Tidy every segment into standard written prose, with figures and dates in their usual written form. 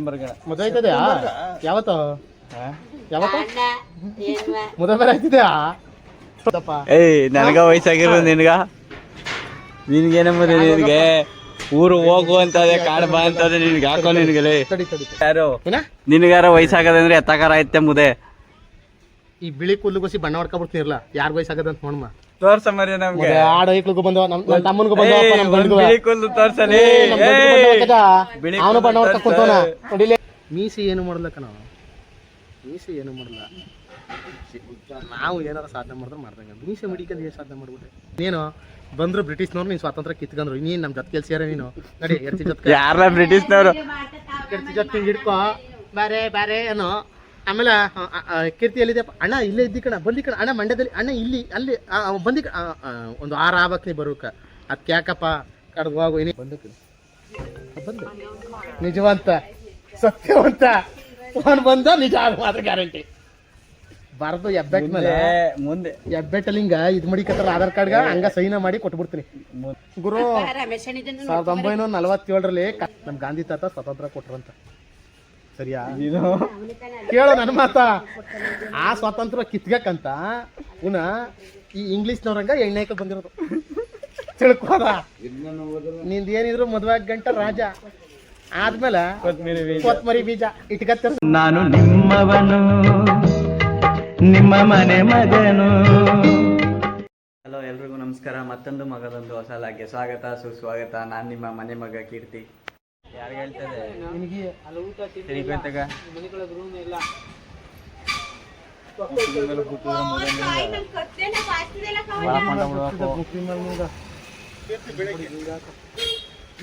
ಮದುವೆ ಆಯ್ತದ್ಯಾ? ಯಾವತ್ತು ಯಾವತ್ತು ಮದುವೆ ಬೇರೆ ಆಯ್ತಿದ್ಯಾ? ಏಯ್ ನನಗ ವಯಸ್ಸಾಗಿರೋ ನಿನ್ಗೇನಂಬುದು ನಿನ್ಗೆ ಊರು ಹೋಗು ಅಂತದೆ ಕಾಡ್ ಬಾ ಅಂತದೆ ನಿನ್ಗೆ ಹಾಕೋ ನಿನ್ಗೆ ಯಾರು ನಿನ್ಗಾರ ವಯಸ್ಸಾಗದಂದ್ರೆ ಎತ್ತಕಾರ ಐತೆ ಮುದೆ ಈ ಬಿಳಿ ಕೂದಲುಗೋಸಿ ಬಣ್ಣ ಹೊಡ್ಕೊಬಿಡ್ತೀನಿರ್ಲ ಯಾರು ವಯಸ್ಸಾಗದ ಅಂತ ನೋಡಮ್ಮ ತೋರ್ಸ ಮರಿ ನಮ್ಗೆ ಆಡ ಐಕ್ಳಿಗೂ ಬಂದವ ನಮ್ಮ ತಮ್ಮನಿಗೂ ಬಂದವ ಬಿಳಿ ಕೂದಲು ತೋರ್ಸಲಿ ಅವನು ಬಣ್ಣ ಹೊಡ್ಕ ಕುಂತವನ ನೋಡಿಲ್ಲ ಮೀಸಿ ಏನು ಮಾಡಲಕ್ಕ ನಾವು ಮೀಸಿ ಏನು ಮಾಡಲ್ಲ ನಾವು ಏನಾರ ಸಾಧನೆ ಮಾಡಿದ್ರೆ ಮಾಡ್ದಂಗೆ ಮೀಸೆ ಮಡಿಕಂದು ಏನು ಸಾಧನೆ ಮಾಡ್ಬಿಟ್ಟೆ ನೀನು ಬಂದ್ರು ಬ್ರಿಟಿಷ್ನವ್ರು ನೀನು ಸ್ವಾತಂತ್ರ್ಯ ಕಿತ್ಕೊಂಡ್ರು ನೀನು ನಮ್ಮ ಜೊತೆ ಕೆಲ್ಸ ನೀನು ನಡಿ ಎರ್ತಿ ಜೊತೆ ಯಾರ ಬ್ರಿಟಿಷ್ನವರು ಎರ್ತಿ ಜೊತೆ ಹಿಡ್ಕೊ ಬಾರೆ ಬಾರೆ ಏನೋ ಆಮೇಲೆ ಕೀರ್ತಿ ಎಲ್ಲಿದೆಯಪ್ಪ ಅಣ್ಣ ಇಲ್ಲೇ ಇದ್ದಿ ಕಣ ಬಂದಿ ಕಣ ಅಣ್ಣ ಮಂಡ್ಯದಲ್ಲಿ ಅಣ್ಣ ಇಲ್ಲಿ ಅಲ್ಲಿ ಬಂದಿ ಒಂದು 6 ಆಗ್ಬೇಕು ನೀ ಬರೋಕ ಅದಕ್ಕೆ ಯಾಕಪ್ಪ ಕಡ್ದು ಹೋಗು ಇನ್ನೇ ಬಂದಕ್ಕೆ ಬಂದು ನಿಜವಂತ ಸತ್ಯವಂತ ಫೋನ್ ಬಂದ ನಿಜ ಮಾತ್ರ ಗ್ಯಾರಂಟಿ ಬಾರದು ಎಬ್ಬೆಟ್ ಮೇಲೆ ಮುಂದೆ ಎಬ್ಬೆಟ್ಟಲ್ಲಿ ಹಿಂಗ ಇದು ಮಡಿಕತ್ತಾರ ಆಧಾರ್ ಕಾರ್ಡ್ಗ ಹಂಗ ಸೈನ ಮಾಡಿ ಕೊಟ್ಬಿಡ್ತೀನಿ ಗುರು 1947ರಲ್ಲಿ ನಮ್ ಗಾಂಧಿ ತಾತ ಸ್ವಾತಂತ್ರ್ಯ ಕೊಟ್ರಂತ ಸರಿಯಾ ಕೇಳೋ ನನ್ನ ಮಾತ ಆ ಸ್ವಾತಂತ್ರ್ಯ ಕಿತ್ಗಕ್ಕಂತ ಪುನಃ ಈ ಇಂಗ್ಲಿಷ್ನವ್ರಂಗ ಎಣ್ಣೆಕ ಬಂದಿರೋದು ತಿಳ್ಕೋದ ನಿಂದ ಏನಿದ್ರು ಮದುವೆ ಗಂಟ ರಾಜ ಆದ್ಮೇಲೆ ಕೊತ್ಮರಿ ಬೀಜ ಇಟ್ಕತ್ತ ನಾನು ನಿಮ್ಮವನು ನಿಮ್ಮ ಮನೆ ಮಗನು. ಹಲೋ ಎಲ್ರಿಗೂ ನಮಸ್ಕಾರ. ಮತ್ತೊಂದು ಮಗದೊಂದು ಹೊಸ ಲಾಗ್ಗೆ ಸ್ವಾಗತ ಸುಸ್ವಾಗತ. ನಾನು ನಿಮ್ಮ ಮನೆ ಮಗ ಕೀರ್ತಿ. ಯಾರು ಹೇಳ್ತದೆ ನಿನಗೆ ಅಲ್ಲಿ ಊಟ ತಿನ್ನಿಗ ಮನೆಗಳ ರೂಮ್ ಇಲ್ಲ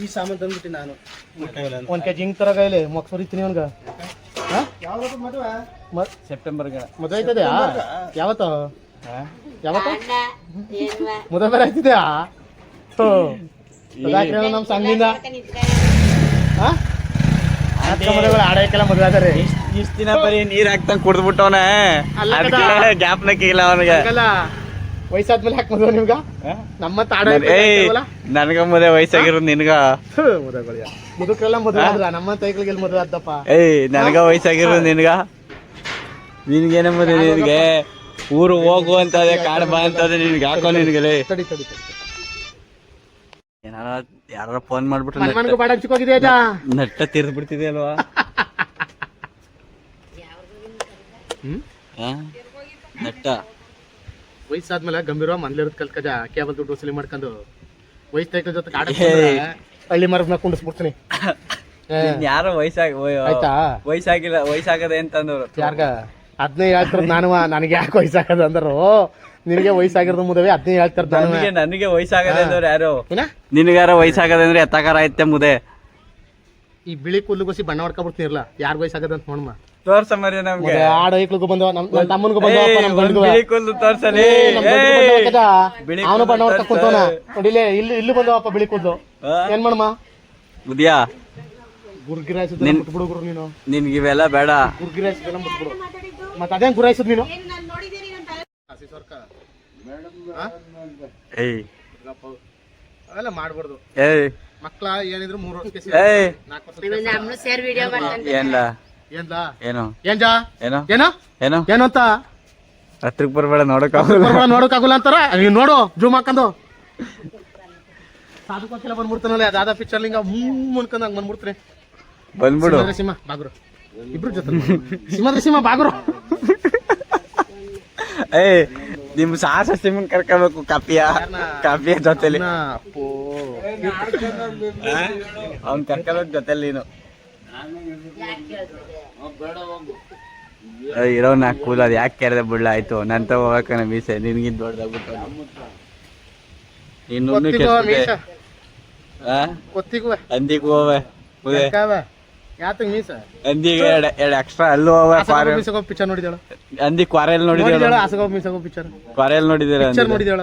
ಈ ಸಾಮಾನು ತಂದ್ಬಿಟ್ಟು ನಾನು 1 kg ಹಿಂಗ್ ತರ ಗೈಲೆ ಮೊಕ್ಸರಿತೀನಿ ಅವನ್ಗ ಸೆಪ್ಟೆಂಬರ್ ಮದುವೆ ಆಯ್ತದ್ಯಾ? ಯಾವತ್ತು ಯಾವತ್ತು ಮದುವೆ ಬೇರೆ ಆಯ್ತಿದ್ಯಾ? ನಮ್ ಸಂಘದಿಂದ ಆಡಕ್ಕೆಲ್ಲ ಮದುವೆ ಆದ್ರೆ ಇಷ್ಟ ದಿನ ಬರೀ ನೀರ್ ಹಾಕ್ತಂಗ್ ಕುಡ್ದ್ಬಿಟ್ಟವನ ಗ್ಯಾಪ್ನಕ್ಕಿಲ್ಲ ಅವನಿಗೆ. ವಯಸ್ಸಾದ್ಮೇಲೆ ಯಾಕೆ ಮದುವೆ ನಿಮ್ಗ? ನಮ್ಮತ್ತ ಆಡ ನನಗ ಮದುವೆ ವಯಸ್ಸಾಗಿರೋದು ನಿನ್ಗ ಮುದುಕರೆಲ್ಲ ಮದುವೆ ಆದ್ರ ನಮ್ಮ ತೈಗಳಿಗೆ ಮದುವೆ ಆದ್ದಪ್ಪ. ಏಯ್ ನನಗ ವಯಸ್ಸಾಗಿರೋದು ನಿನ್ಗೇನಂಬುದು ನಿನ್ಗೆ ಊರು ಹೋಗು ಅಂತದೆ ಕಾಡ್ ಬಾ ಅಂತದೆ ನಿನ್ಗೆ ಹಾಕೋ ನಿನ್ಗೆ ಏನಾರ ಯಾರ ಫೋನ್ ಮಾಡ್ಬಿಟ್ರೆ ನಟ್ಟ ತಿರ್ದ್ ಬಿಡ್ತಿದೆ ಅಲ್ವಾ? ನಟ್ಟ ವಯಸ್ಸಾದ್ಮೇಲೆ ಗಂಭೀರ ಮನ್ಲಿರೋದ್ ಕಲ್ಕಜ ಕೇಬಲ್ ದುಡ್ಡು ವಸೂಲಿ ಮಾಡ್ಕೊಂಡು ವಯಸ್ಸೈಕಲ್ ಜೊತೆ ಹಳ್ಳಿ ಮರದ ಕುಂಡಿಸ್ಬಿಡ್ತೀನಿ. ಯಾರೋ ಆಯ್ತಾ ವಯಸ್ಸಾಗಿಲ್ಲ ವಯಸ್ಸಾಗದೆ ಅಂತಂದವ್ರು ಯಾರ್ಗ 15 ಹೇಳ್ತಾರ ನಾನು ನನಗೆ ಯಾಕೆ ವಯಸ್ಸಾಗದ ಅಂದರು. ನಿನಗೆ ವಯಸ್ಸಾಗಿರೋದು ಮುದವೆ 15 ಹೇಳ್ತಾರ ನನಗೆ ವಯಸ್ಸಾಗದೆ ಅಂದವ್ರು ಯಾರು? ನಿನಗಾರ ವಯಸ್ಸಾಗದೆ ಅಂದ್ರೆ ಎತ್ತಕಾರ ಐತೆ ಮುದೆ ಈ ಬಿಳಿ ಕೂದಲುಗೋಸಿ ಬಣ್ಣ ಹೊಡ್ಕೊಬಿಡ್ತೀನಿರ್ಲ ಯಾರು ವಯಸ್ಸಾಗದ ಅಂತ ನೋಡಮ್ಮ ತೋರ್ಸ ಮರಿ ನಮ್ಗೆ ಆಡ ಐಕ್ಳಿಗೂ ಬಂದವ ನಮ್ಮ ತಮ್ಮನಿಗೂ ಬಂದವ ಬಿಳಿ ಕೂದಲು ತೋರ್ಸಲಿ ಅವನು ಬಣ್ಣ ಹೊಡ್ಕ ಕುಂತವನ ನೋಡಿಲ್ಲ ಇಲ್ಲಿ ಬಂದವಪ್ಪ ಬಿಳಿ ಕೂದಲು ಏನ್ ಮಾಡಮ್ಮ ಉದ್ಯಾ ಗುರ್ಗಿರಾಯ್ಸದ್ ಮುಟ್ಬಿಡು ಗುರು ನೀನು. ನಿನ್ಗೆ ಇವೆಲ್ಲ ಬೇಡ ಗುರ್ಗಿರಾಯ್ಸದೆಲ್ಲ ಮುಟ್ಬಿಡು. ಮತ್ತೆ ಅದೇನ್ ಗುರಾಯ್ಸದ್ ನೀನು? ಅವೆಲ್ಲ ಮಾಡ್ಬಾರ್ದು. ಮಕ್ಳ ಏನಿದ್ರು 3 ವರ್ಷಕ್ಕೆ ಏನಂತ ಹತ್ರಕ್ ಬರ್ಬೇಡ ನೋಡಕ್ಕಾಗಲ್ಲ ಅಂತಾರ. ನೀವ್ ನೋಡು ಜೂಮ್ ಹಾಕೊಂಡು ಸಾಧುಕೋಕಿಲ್ಲ ಬಂದ್ಬಿಡ್ತಾನಲ್ಲ ಅದಾದ ಪಿಕ್ಚರ್ ಲಿಂಗ ಅನ್ಕೊಂಡ್ ಹಂಗ್ ಬಂದ್ಬಿಡ್ತೀನಿ. ಬಂದ್ಬಿಡು ಸಿಂಹ ಬಾಗ್ರು ಇಬ್ರು ಜೊತೆ ಸಿಂಹ ಬಾಗ್ರು. ಏಯ್ ನಿಮ್ ಸಾಹಸ ಸಿಂಹನ್ ಕರ್ಕೋಬೇಕು ಕಾಪಿಯ ಜೊತೆಲಿ ಅವ್ನ್ ಕರ್ಕೋಬೇಕು ಜೊತೆಲಿ ನೀನು ಇರೋ ನಾ ಕೂಲ ಅದ್ ಯಾಕೆ ಕೆರೆದ ಬಿಡ್ಲ ಆಯ್ತು ನನ್ ತಗೋಬೇಕನ ಮೀಸೆ ನಿನ್ಗಿಂತ ದೊಡ್ಡದಾಗ್ಬಿಟ್ಟು ಇನ್ನು ಅಂದಿಗೂ ಹೋವೆ ಅಂದಿಗೆ ಎರಡು ಎಕ್ಸ್ಟ್ರಾ ಅಲ್ಲೂ ಪಿಕ್ಚರ್ ನೋಡಿದೇಳ ಅಂದಿ ಕ್ವಾರೆಲ್ ನೋಡಿದೇಳ ಪಿಕ್ಚರ್ ಕ್ವಾರೆಲ್ ನೋಡಿದೇಳ ನೋಡಿದೇಳ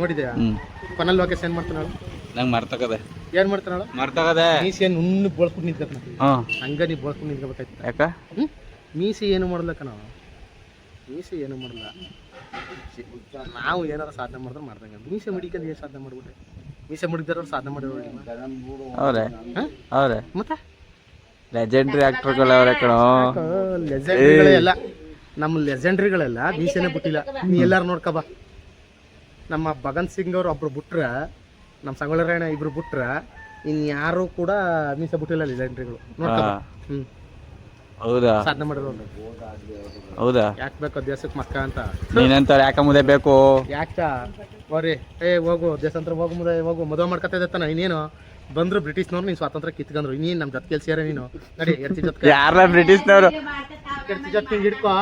ನೋಡಿದ್ಯಾ? ಕೊನೆಲ್ ಲೊಕೇಶನ್ ಏನ್ ಮಾಡ್ತಾನ ನಂಗೆ ಮರ್ತಕದೆ ಏನ್ ಮಾಡ್ತಾನ ಮರ್ತಕದೆ ಮೀಸಿ ಏನು ಉಣ್ಣು ಬೋಳ್ಸ್ಬಿಟ್ಟು ನಿಂತ್ಕತ್ತ ಹಂಗ ನೀ ಬೋಳ್ಸ್ಬಿಟ್ಟು ನಿಂತ್ಕೋಬೇಕಾಯ್ತು. ಯಾಕ ಮೀಸಿ ಏನು ಮಾಡಲಕ್ಕ ನಾವು ಮೀಸಿ ಏನು ಮಾಡಲ್ಲ ನಾವು ಏನಾರ ಸಾಧನೆ ಮಾಡಿದ್ರೆ ಮಾಡ್ದಂಗೆ ಮೀಸೆ ಮಡಿಕಂದು ಏನು ಸಾಧನೆ ಮಾಡ್ಬಿಟ್ಟೆ ಮೀಸೆ ಮುಡಿದಾರ ಸಾಧನೆ ಮಾಡಿರೋ ಅವ್ರೆ ಹಾಂ ಅವ್ರೆ ಮತ್ತೆ ಲೆಜೆಂಡ್ರಿ ಆಕ್ಟರ್ಗಳು ಅವ್ರೆ ಕಣೋ. ಲೆಜೆಂಡ್ರಿಗಳೆಲ್ಲ ನಮ್ಮ ಲೆಜೆಂಡ್ರಿಗಳೆಲ್ಲ ಮೀಸೆನೇ ಬಿಟ್ಟಿಲ್ಲ. ನೀ ಎಲ್ಲಾರು ನೋಡ್ಕಬಾ. ನಮ್ಮ ಭಗತ್ ಸಿಂಗ್ ಅವ್ರು ಒಬ್ರು ಬಿಟ್ರ, ನಮ್ಮ ಸಂಗೊಳ್ಳಿ ಇಬ್ರು ಬಿಟ್ರ, ಇನ್ಯಾರು ಕೂಡ ಮೀಸೆ ಬಿಟ್ಟಿಲ್ಲ ಲೆಜೆಂಡ್ರಿಗಳು ನೋಡ್ಕಬಾ. ಹೌದಾ ಸಾಧನೆ ಮಾಡಿರೋ ಹೌದಾ ಯಾಕೆ ಬೇಕು ದೇಶಕ್ಕೆ ಮಕ್ಕ ಅಂತ. ನೀನಂತ ಯಾಕ ಮುದೆ ಬೇಕು ಯಾಕ ಬರ್ರಿ ಹೋಗು ದೇಶಾಂತರ ಹೋಗು ಹೋಗು ಮದುವೆ ಮಾಡ್ಕೊತಾ ಇದ್ದಾನ. ಇನ್ನೇನು ಬಂದ್ರು ಬ್ರಿಟಿಷ್ನವ್ರು ನೀನು ಸ್ವಾತಂತ್ರ್ಯ ಕಿತ್ಕೊಂಡ್ರು. ಇನ್ನೇನು ನಮ್ಮ ಜೊತೆ ಕೆಲ್ಸಿಯಾರ ನೀನು ನಡಿ ಎರ್ತಿ ಜೊತೆ ಯಾರ ಬ್ರಿಟಿಷ್ನವರು ಕೀರ್ತಿ ಜೊತೆ ಹಿಡ್ಕೊ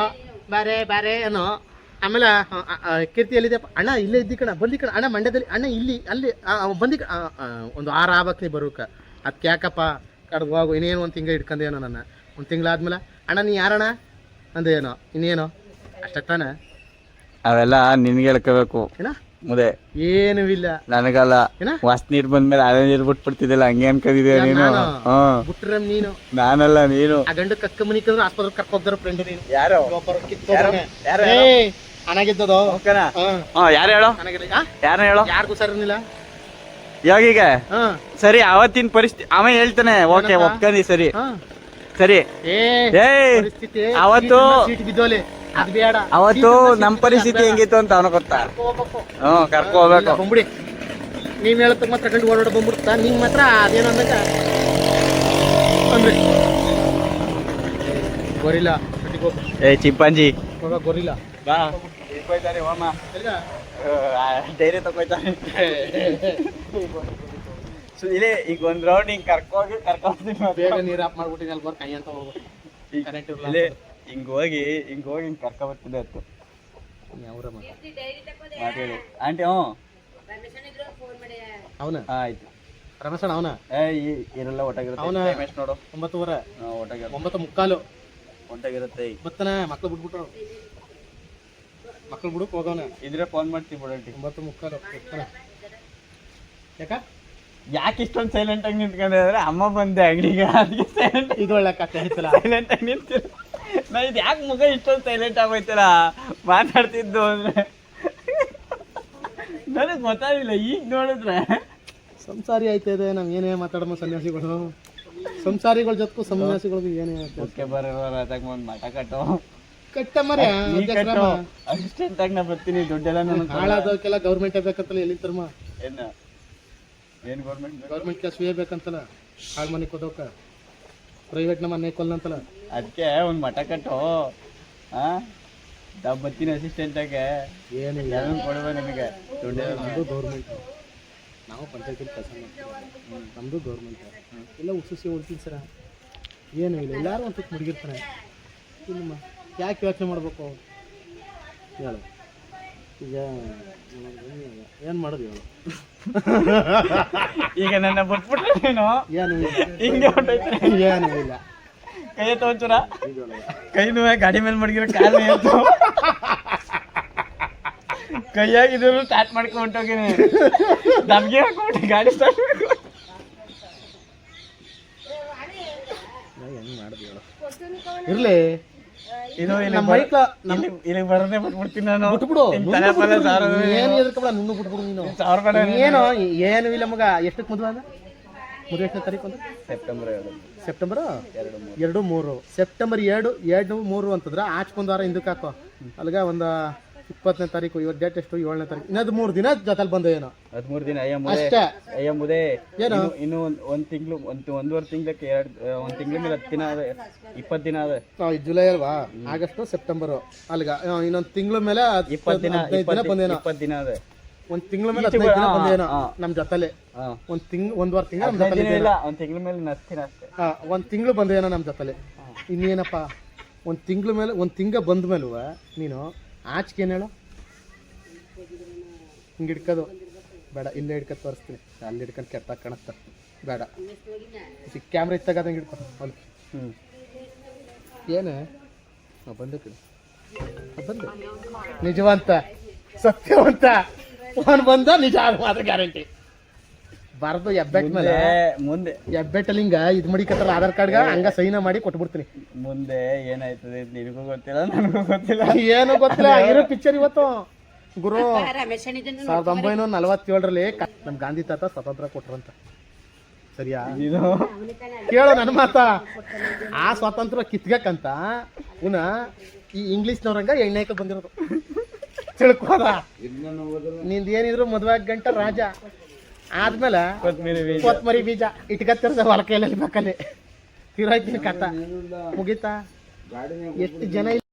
ಬಾರೆ ಬಾರೆ ಏನೋ. ಆಮೇಲೆ ಕೀರ್ತಿ ಎಲ್ಲಿದೆಪ್ಪ ಅಣ್ಣ ಇಲ್ಲೇ ಇದ್ದಿ ಕಣ ಬಂದಿ ಕಣ ಅಣ್ಣ ಮಂಡ್ಯದಲ್ಲಿ ಅಣ್ಣ ಇಲ್ಲಿ ಅಲ್ಲಿ ಬಂದಿ ಒಂದು 6 ಆಗ್ಬೇಕು ನೀ ಬರೋಕ. ಅದಕ್ಕೆ ಯಾಕಪ್ಪ ಕಡ್ದು ಹೋಗು ಇನ್ನೇನು ಒಂದು ತಿಂಗಳು ಹಿಡ್ಕೊಂಡೇನೋ ನನ್ನ. ಒಂದು ತಿಂಗಳಾದ್ಮೇಲೆ ಅಣ್ಣ ನೀ ಯಾರಣ್ಣ ಅಂದೇನೋ ಇನ್ನೇನೋ ಅಷ್ಟ ತಾನೆ. ಅವೆಲ್ಲ ನಿನ್ಗೆ ಹೇಳ್ಕೋಬೇಕು ಏನ ಮುದೆ. ಏನೂ ಇಲ್ಲ ನನಗಲ್ಲ ಏನ ವಾಸ್ ನೀರ್ ಬಂದ್ಮೇಲೆ ಅದೇ ನೀರ್ ಬಿಟ್ಬಿಡ್ತಿದ್ದಿಲ್ಲ ಹಂಗೆ ಅನ್ಕೊಂಡಿದ್ದೆ ನೀನು. ಬಿಟ್ರೆ ನೀನು ನಾನಲ್ಲ ನೀನು. ಆ ಗಂಡು ಕಕ್ಕ ಮನಿಕಂದ್ರೆ ಆಸ್ಪತ್ರೆ ಕರ್ಕೋಗ್ದಾರ ಫ್ರೆಂಡ್ ನೀನು. ಯಾರು ಅನಾಗಿದ್ದದು ಯಾರು ಹೇಳೋ ಯಾರು ಹೇಳೋ ಯಾರಿಗೂ ಸರಿನಿಲ್ಲ ಇವಾಗೀಗ ಸರಿ ಅವತ್ತಿನ ಪರಿಸ್ಥಿತಿ ಅವ ಹೇಳ್ತಾನೆ. ಓಕೆ ಒಪ್ಕೊಂಡಿ ಸರಿ ಸರಿ. ಅವತ್ತು ಅದು ಬೇಡ. ಅವತ್ತು ನಮ್ ಪರಿಸ್ಥಿತಿ ಹೆಂಗಿತ್ತು ಅಂತ ಅವನು ಗೊತ್ತಾ. ಕರ್ಕೊ ಹೋಗ್ಬೇಕು. ಬಂದ್ಬಿಡಿ ನೀವ್ ಹೇಳತ್ತಕ್ ಮಾತ್ರ ಗಂಡು ಓಡಾಡ ಬಂದ್ಬಿಡ್ತಾ. ನಿಂಗ್ ಮಾತ್ರ ಅದೇನು ಅಂದಾಗ ಅಂದ್ರೆ ಗೊರಿಲ್ಲ ಚಿಂಪಾಂಜಿ ಹೋಗ ಗೊರಿಲ್ಲ ಬಾ ಇಟ್ಕೊಯ್ತಾನೆ ಹೋಮ ಧೈರ್ಯ ತಗೋಯ್ತಾನೆ. ಇಲ್ಲೇ ಈಗ ಒಂದ್ ರೌಂಡ್ ಹಿಂಗ್ ಕರ್ಕೊಂಡ್ ಬೇಗ ನೀರ್ ಆಫ್ ಮಾಡ್ಬಿಟ್ಟಿನಿ ಅಲ್ಲಿ ಬರ್ ಕೈ ಅಂತ ಹೋಗ್ಬಿಟ್ಟು ಕರೆಕ್ಟ್ ಇರಲ್ಲ. ಹಿಂಗ್ ಹೋಗಿ ಹಿಂಗ್ ಕರ್ಕೊ ಬರ್ತಿದ್ದೆ ಅತ್ತು ಅವ್ರ ಮಾತಾಡಿ ಆಂಟಿ. ಅವನ ಆಯ್ತು ರಮೇಶಣ್ಣ ಅವನ ಇರಲ್ಲ ಒಟ್ಟಾಗಿರುತ್ತೆ. ಅವನ ನೋಡು 9:15 ಒಟ್ಟಾಗಿರುತ್ತೆ 9:45 ಒಟ್ಟಾಗಿರುತ್ತೆ. ಬತ್ತಾನೆ ಮಕ್ಳು ಬಿಟ್ಬಿಟ್ರು. ಮಕ್ಳು ಬಿಡಕ್ ಹೋಗೋಣ ಇದ್ರೆ ಫೋನ್ ಮಾಡ್ತೀವಿ ಬಿಡಂಟಿ. 9:45 ಯಾಕ ಯಾಕೆ ಇಷ್ಟೊಂದು ಸೈಲೆಂಟ್ ಆಗಿ ನಿಂತ್ಕೊಂಡಿದ್ರೆ ಅಮ್ಮ ಬಂದೆ ಅಂಗಡಿಗೆ ಅದಕ್ಕೆ ಸೈಲೆಂಟ್. ಇದು ಒಳ್ಳೆ ಕಥೆ ಆಯ್ತಲ್ಲ. ಸೈಲೆಂಟ್ ಆಗಿ ನಿಂತಿರ ನಾ ಇದು ಯಾಕೆ ಮುಖ ಇಷ್ಟೊಂದು ಸೈಲೆಂಟ್ ಆಗೋಯ್ತಲ್ಲ ಮಾತಾಡ್ತಿದ್ದು ಅಂದ್ರೆ ನನಗೆ ಗೊತ್ತಾಗಿಲ್ಲ. ಈಗ ನೋಡಿದ್ರೆ ಸಂಸಾರಿ ಆಯ್ತದೆ. ನಾವ್ ಏನೇ ಮಾತಾಡೋ ಸನ್ಯಾಸಿಗಳು ಸಂಸಾರಿಗಳ ಜೊತೆಗೂ ಸನ್ಯಾಸಿಗಳಿಗೂ ಏನೇ ಓಕೆ ಬರೋರು ಅದಾಗ ಒಂದು ಮಠ ಕಟ್ಟು ಕಟ್ಟ ಮರೆ ಅಸಿಸ್ಟೆಂಟ್ ಆಗಿ ನಾ ಬರ್ತೀನಿ. ದುಡ್ಡೆಲ್ಲ ನನಗೆ ಹಾಳಾದವಕ್ಕೆಲ್ಲ ಗೌರ್ಮೆಂಟ್ ಬೇಕಂತಲ್ಲ. ಎಲ್ಲಿ ತರ್ಮ ಏನು ಗೌರ್ಮೆಂಟ್ ಕೆಲಸ ಬೇಕಂತಲ್ಲ. ಹಾಳು ಮನೆ ಕೊದೋಕ ಪ್ರೈವೇಟ್ ನಮ್ಮ ಮನೆ ಕೊಲ್ಲಂತಲ್ಲ. ಅದಕ್ಕೆ ಒಂದು ಮಠ ಕಟ್ಟು. ನಾವು ಬರ್ತೀನಿ ಅಸಿಸ್ಟೆಂಟಾಗೆ. ಏನಿಲ್ಲ ಕೊಡುವ ನಮಗೆ ದುಡ್ಡು. ನಮ್ಮದು ಗೌರ್ಮೆಂಟ್. ನಾವು ಪಂಚಾಯತಿಲಿ ಕೆಲಸ ಮಾಡ್ತೀವಿ. ನಮ್ಮದು ಗೌರ್ಮೆಂಟ್ ಎಲ್ಲ ಉಸಿಸಿ ಉಳ್ತೀನಿ ಸರ. ಏನೂ ಇಲ್ಲ. ಎಲ್ಲರೂ ಒಂದು ತುತ್ತು ಮುಡಿಗಿರ್ತಾನೆ. ಇಲ್ಲಮ್ಮ ಯಾಕೆ ಯೋಚನೆ ಮಾಡಬೇಕು ಹೇಳು. ಈಗ ಏನು ಮಾಡೋದು ಹೇಳು. ಈಗ ನನ್ನ ಬಿಟ್ಬಿಟ್ರೆ ನೀನು ಏನು ಹಿಂಗೆ ಹೊಟ್ಟೈತೆ. ಏನೂ ಇಲ್ಲ. ಕೈ ಎತ್ತ ಒಂಚೂರ. ಕೈನೂ ಗಾಡಿ ಮೇಲೆ ಮಡಗಿರೋ ಕಾಲು ಎತ್ತು ಕೈಯಾಗಿದ್ರು ಸ್ಟಾರ್ಟ್ ಮಾಡ್ಕೊಂಡು ಹೊಂಟೋಗಿನಿ. ದಮ್ಗೆ ಹಾಕೊಂಡ್ಬಿಟ್ಟು ಗಾಡಿ ಸ್ಟಾರ್ಟ್ ಮಾಡ್ಕೊಂಡು ಹೆಂಗೆ ಮಾಡೋದು ಹೇಳು. ಇರಲಿ ಇದು ಇಲ್ಲಿ ಬರದೇ ಬಿಟ್ಬಿಡ್ತೀನಿ ನಾನು. ಬಿಟ್ಬಿಡು. ₹1,000 ಏನು ಎದರ್ಕಬೇಡ. ನುಣ್ಣು ಬಿಟ್ಬಿಡು ನೀನು. ₹1,000 ಏನು ಏನು ಇಲ್ಲ ಮಗ. ಎಷ್ಟಕ್ಕೆ ಮದುವೆ ಅದ? ಮದುವೆ ಎಷ್ಟನೇ ತಾರೀಕು ಅಂತ? ಸೆಪ್ಟೆಂಬರ್ 2, 3 ಸೆಪ್ಟೆಂಬರ್ 2, 3 ಅಂತಂದ್ರೆ ಆಚ್ಕೊಂದು ವಾರ ಹಿಂದಕ್ಕೆ ಹಾಕೋ. ಅಲ್ಲಿಗೆ ಒಂದು 20ನೇ ತಾರೀಕು. ಇವತ್ತು ಡೇಟ್ ಎಷ್ಟು? 7ನೇ ತಾರೀಕು. ಇನ್ನದು 3 ದಿನ ಜೊತೆಲಿ ಬಂದ ಏನೋ 13 ದಿನ ಅಷ್ಟೇ. ಅಯ್ಯ ಮುದೆ ಏನು ಇನ್ನು ಒಂದು ತಿಂಗಳು 1.5 ತಿಂಗಳಕ್ಕೆ 1 ತಿಂಗಳ ಮೇಲೆ 10 ದಿನ ಅದ 20 ದಿನ ಅದ. ಜುಲೈ ಅಲ್ವಾ? ಆಗಸ್ಟ್ ಸೆಪ್ಟೆಂಬರ್ ಅಲ್ಲಿಗ ಇನ್ನೊಂದು ತಿಂಗಳ ಮೇಲೆ 20 ದಿನ ಬಂದೇನೋ. 20 ದಿನ ಅದ. ಒಂದು ತಿಂಗಳ ಮೇಲೆ 15 ದಿನ ಬಂದೇನೋ ನಮ್ಮ ಜೊತೆಲೆ. ಒಂದು ವಾರ ತಿಂಗಳು ನಮ್ಮ ಜೊತೆಲಿ ಇಲ್ಲ. 1 ತಿಂಗಳ ಮೇಲೆ ನಸ್ತೀನಿ ಅಷ್ಟೇ. 1 ತಿಂಗಳು ಬಂದೇನೋ ನಮ್ಮ ಜೊತೆಲೆ. ಇನ್ನೇನಪ್ಪ 1 ತಿಂಗಳ ಮೇಲೆ 1 ತಿಂಗ ಬಂದ ಮೇಲೂ ನೀನು ಆಚಿಕೆ ಏನು ಹೇಳು. ಹಿಂಗೆ ಹಿಡ್ಕೋದು ಬೇಡ. ಇಲ್ಲೇ ಹಿಡ್ಕೊಂಡು ತೋರಿಸ್ತೀನಿ. ಅಲ್ಲಿ ಹಿಡ್ಕೊಂಡು ಕೆಟ್ಟಾಗ ಕಾಣುತ್ತೆ ಬೇಡ. ಕ್ಯಾಮ್ರಾ ಇತ್ತಾಗ ಅದಂಗೆ ಹಿಡ್ಕೊ ಅಲ್ಲಿ. ಏನೇ ಬಂದು ಕಡೆ ಬಂದು ನಿಜವಂತ ಸತ್ಯವಂತ ಅವನು ಬಂದ ನಿಜ ಮಾತ್ರ ಗ್ಯಾರಂಟಿ. ಬಾರದು ಹೆಬ್ಬೆಟ್ ಮೇಲೆ ಮುಂದೆ ಹೆಬ್ಬೆಟ್ಟಲ್ಲಿ ಹಿಂಗ ಇದು ಮಡಿಕತ್ತಾರ ಆಧಾರ್ ಕಾರ್ಡ್ಗ ಹಂಗ ಸೈನ ಮಾಡಿ ಕೊಟ್ಬಿಡ್ತೀನಿ. ಮುಂದೆ ಏನಾಯ್ತದೆ ನಿನಗೂ ಗೊತ್ತಿಲ್ಲ ನನಗೂ ಗೊತ್ತಿಲ್ಲ. ಏನು ಗೊತ್ತಿಲ್ಲ. ಇರೋ ಪಿಕ್ಚರ್ ಇವತ್ತು ಗುರು 1947ರಲ್ಲಿ ನಮ್ ಗಾಂಧಿ ತಾತ ಸ್ವಾತಂತ್ರ್ಯ ಕೊಟ್ರಂತ. ಸರಿಯಾ? ಕೇಳೋ ನನ್ನ ಮಾತ. ಆ ಸ್ವಾತಂತ್ರ್ಯ ಕಿತ್ಗಕ್ಕಂತ ಪುನಃ ಈ ಇಂಗ್ಲಿಷ್ನವ್ರಂಗ ಎಣ್ಣೆಕ ಬಂದಿರೋದು. ತಿಳ್ಕೋದ ನಿಂದ ಏನಿದ್ರು ಮದುವೆ ಗಂಟ ರಾಜ ಆದ್ಮೇಲೆ ಕೊತ್ಮರಿ ಬೀಜ ಇಟ್ಕತ್ತಿರ್ದ ಹೊಲ ಕೈಯಲ್ಲಿ ಬೇಕಲ್ಲಿ ತೀರಾಯ್ತೀನಿ ಕಥ ಮುಗೀತಾ. ಎಷ್ಟು ಜನ ಇಲ್ಲ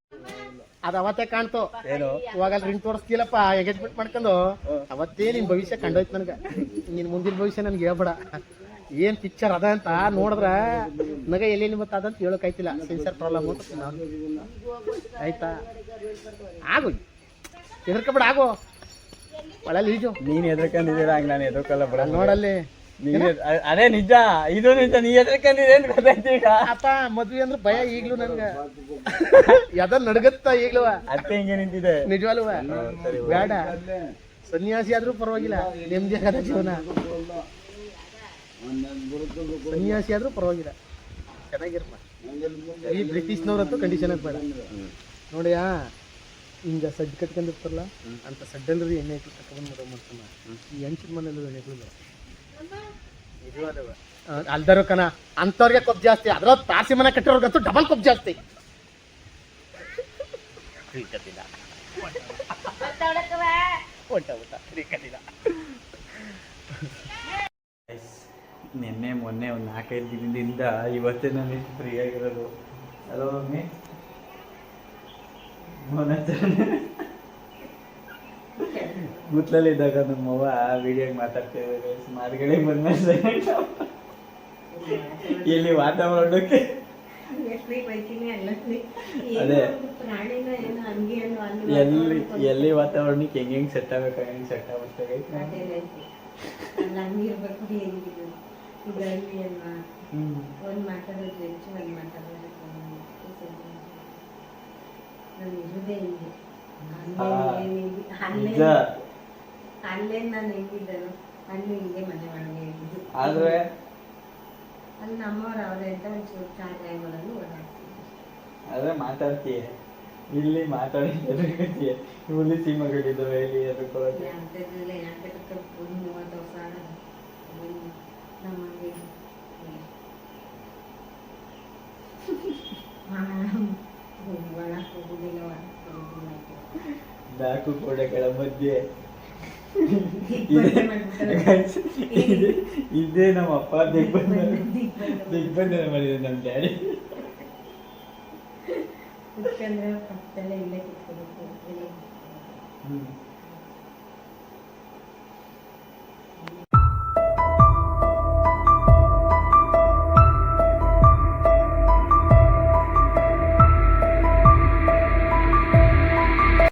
ಅದ ಅವತ್ತೇ ಕಾಣ್ತು. ಇವಾಗ ರಿಂಗ್ ತೋರಿಸ್ತಿಲ್ಲಪ್ಪ ಎಂಗೇಜ್ಮೆಂಟ್ ಮಾಡ್ಕೊಂಡು ಅವತ್ತೇ ನಿನ್ ಭವಿಷ್ಯ ಕಂಡೋಯ್ತು ನನಗೆ. ನಿನ್ ಮುಂದಿನ ಭವಿಷ್ಯ ನನ್ಗೆ ಹೇಳ್ಬೇಡ. ಏನ್ ಪಿಕ್ಚರ್ ಅದ ಅಂತ ನೋಡಿದ್ರ ನಗ ಎಲ್ಲೆಲ್ಲಿ ಮತ್ತೆ ಅದಂತ ಹೇಳೋಕಾಯ್ತಿಲ್ಲ. ಸೆನ್ಸರ್ ಪ್ರಾಬ್ಲಮ್ ಅಂತ ಆಯ್ತಾ. ಆಗು ಹೆದರ್ಕಬೇಡ, ಆಗೋ ಒಳಲ್ಲಿ ಈಜು. ನೀನ್ ಎದ್ರಕೊಂಡಿದ್ದೀರ ಹಂಗ ನಾನು ಎದ್ರಕಲ್ಲ ಬಿಡ. ನೋಡಲ್ಲಿ ಅದೇ ನಿಜ, ಇದು ನಿಜ. ನೀ ಎದ್ರಕೊಂಡಿದೆ ಅಂತ ಗೊತ್ತಾಯ್ತು ಈಗ. ಅಪ್ಪ ಮದ್ವೆ ಅಂದ್ರೆ ಭಯ ಈಗ್ಲೂ ನನ್ಗ. ಯದ ನಡ್ಗತ್ತ ಈಗ್ಲೂ. ಅತ್ತೆ ಹಿಂಗೆ ನಿಂತಿದೆ ನಿಜವಾಲ್ವ. ಬೇಡ ಸನ್ಯಾಸಿ ಆದ್ರೂ ಪರವಾಗಿಲ್ಲ, ನೆಮ್ಮದಿ ಆಗದ ಜೀವನ. ಸನ್ಯಾಸಿ ಆದ್ರೂ ಪರವಾಗಿಲ್ಲ, ಚೆನ್ನಾಗಿರಪ್ಪ. ಈ ಬ್ರಿಟಿಷ್ನವ್ರಂತೂ ಕಂಡೀಷನ್ ಬೇಡ. ನೋಡಿಯಾ ಹಿಂಗ ಸಡ್ಡು ಕಟ್ಕೊಂಡಿರ್ತಾರಲ್ಲ ಅಂತ ಸಡ್ಡಲ್ಲಿ ಎಣ್ಣೆ ಇಟ್ಟು ಕಟ್ಕೊಂಡ್ ಮದುವೆ ಮಾಡ್ತಾನ. ಈ ಹೆಂಚಿನ ಮನೇಲಿ ಎಣ್ಣೆಗಳು ನಿಜವಾದವ ಅಲ್ದಾರು ಕನ. ಅಂತವ್ರಿಗೆ ಕೊಬ್ಬು ಜಾಸ್ತಿ, ಅದ್ರ ತಾಸಿ ಮನೆ ಕಟ್ಟಿರೋರ್ಗಂತೂ ಡಬಲ್ ಕೊಬ್ಬು ಜಾಸ್ತಿ. ನಿನ್ನೆ ಮೊನ್ನೆ ಒಂದು 4-5 ದಿನದಿಂದ ಇವತ್ತೇ ನಾನು ಫ್ರೀ ಆಗಿರೋದು. ಹಲೋ ಮಮ್ಮಿ, ಗುತ್ಲಲ್ಲಿದ್ದಾಗ ನಮ್ಮವ್ವ ವಿಡಿಯೋಗೆ ಮಾತಾಡ್ತಿದ್ದಾರೆ. ಮಾತುಗಳಿಗೆ ಬಂದ್ಮೇಲೆ ಇಲ್ಲಿ ವಾತಾವರಣಕ್ಕೆ ಅದೇ ಎಲ್ಲಿ ವಾತಾವರಣಕ್ಕೆ ಹೆಂಗೆ ಸೆಟ್ ಆಗ್ಬೇಕು ಹಂಗೆ ಸೆಟ್ ಆಗ್ಬಿಡ್ತಾರೆ. ಆದ್ರೆ ಅಲ್ಲಿ ನಮ್ಮವ್ರು ಅವ್ರೆ ಅಂತ ಒಂಚೂರು ಚಾರ್ಜ್ ಆದ್ರೆ ಮಾತಾಡ್ತೀಯ, ಇಲ್ಲಿ ಮಾತಾಡಿ ಎದುರ್ಕತ್ತೀಯ. ಹುಲಿ ಸೀಮಗಳಿದ್ದಾವೆ ಇಲ್ಲಿ ಎದುರ್ಕೊಳ್ಳೋದು. ಬ್ಯಾಕು ಕೋಡೆಗಳ ಮಧ್ಯೆ ಇದೇ ನಮ್ಮ ಅಪ್ಪ ದಿಗ್ಬಂಧನ ಮಾಡಿದೆ ನಮ್ಮ ಡ್ಯಾಡಿ. ಕುತ್ಕೊಂಡ್ರೆ ಪಕ್ಕದಲ್ಲೇ ಇಲ್ಲೇ ಕುತ್ಕೋಬೇಕು.